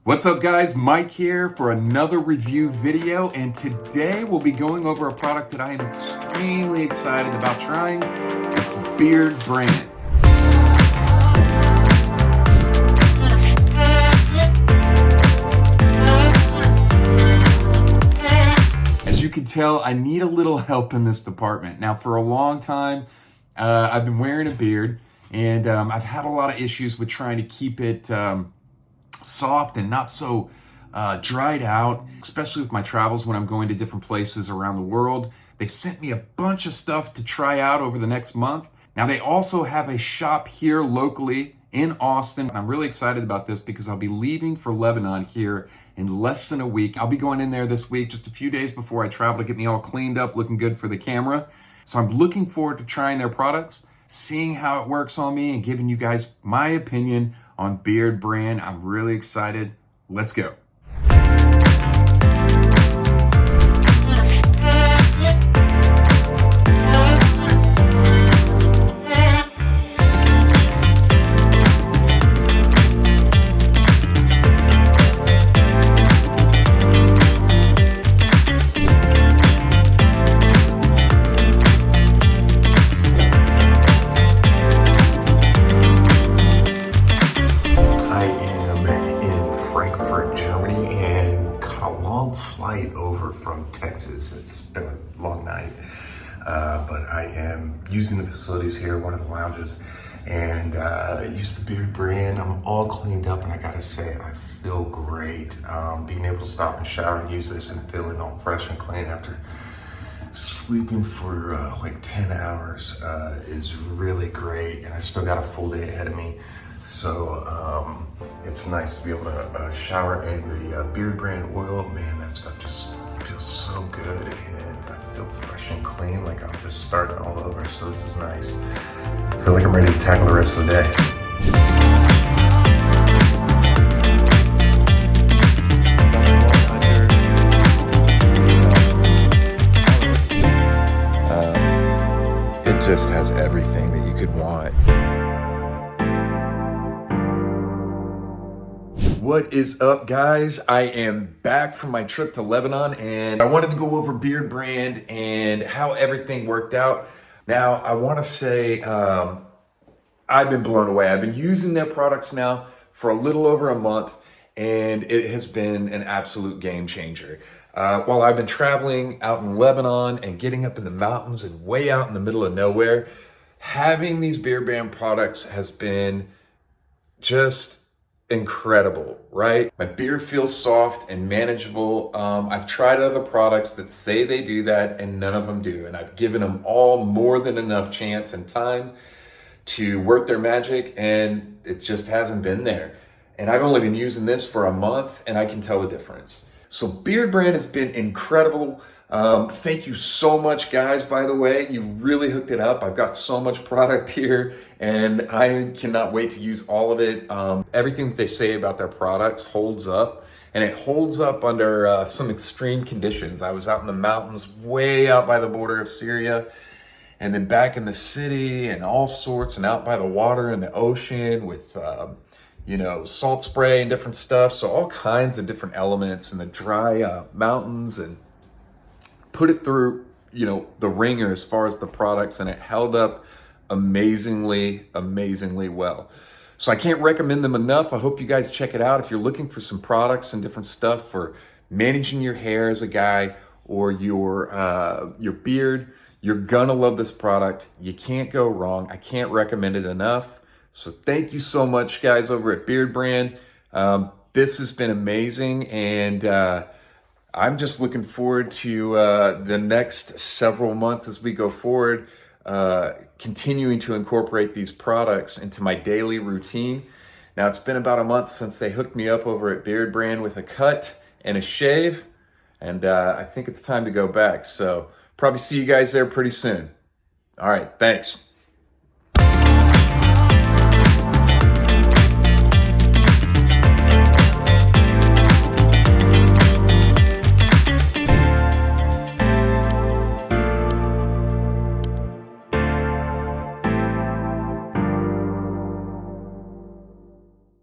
What's up guys, Mike here for another review video, and today we'll be going over a product that I am extremely excited about trying. It's Beardbrand. As you can tell, I need a little help in this department. Now for a long time, I've been wearing a beard, and I've had a lot of issues with trying to keep it soft and not so dried out, especially with my travels when I'm going to different places around the world. They sent me a bunch of stuff to try out over the next month. Now they also have a shop here locally in Austin. I'm really excited about this because I'll be leaving for Lebanon here in less than a week. I'll be going in there this week, just a few days before I travel, to get me all cleaned up, looking good for the camera. So I'm looking forward to trying their products, seeing how it works on me, and giving you guys my opinion on Beardbrand. I'm really excited. Let's go. Flight over from Texas. It's been a long night, but I am using the facilities here, one of the lounges, and use the Beardbrand. I'm all cleaned up, and I gotta say, I feel great. Being able to stop and shower and use this and feeling all fresh and clean after sleeping for like 10 hours is really great, and I still got a full day ahead of me. So it's nice to be able to shower in the Beardbrand oil. Man, that stuff just feels so good, and I feel fresh and clean, like I'm just starting all over. So this is nice. I feel like I'm ready to tackle the rest of the day. It just has everything that you could want. What is up guys? I am back from my trip to Lebanon, and I wanted to go over Beardbrand and how everything worked out. Now I want to say I've been blown away. I've been using their products now for a little over a month, and it has been an absolute game changer. While I've been traveling out in Lebanon and getting up in the mountains and way out in the middle of nowhere, having these Beardbrand products has been just incredible, right? My beard feels soft and manageable. I've tried other products that say they do that, and none of them do. And I've given them all more than enough chance and time to work their magic, and it just hasn't been there. And I've only been using this for a month, and I can tell the difference. So Beardbrand has been incredible. Thank you so much, guys, by the way. You really hooked it up. I've got so much product here, and I cannot wait to use all of it. Everything that they say about their products holds up, and it holds up under some extreme conditions. I was out in the mountains, way out by the border of Syria, and then back in the city and all sorts, and out by the water and the ocean with salt spray and different stuff. So all kinds of different elements in the dry mountains, and put it through, the ringer as far as the products, and it held up amazingly well. So I can't recommend them enough. I hope you guys check it out. If you're looking for some products and different stuff for managing your hair as a guy, or your beard, you're gonna love this product. You can't go wrong. I can't recommend it enough. So thank you so much, guys, over at Beardbrand. This has been amazing, and I'm just looking forward to the next several months as we go forward, continuing to incorporate these products into my daily routine. Now, it's been about a month since they hooked me up over at Beardbrand with a cut and a shave, and I think it's time to go back. So probably see you guys there pretty soon. All right, thanks.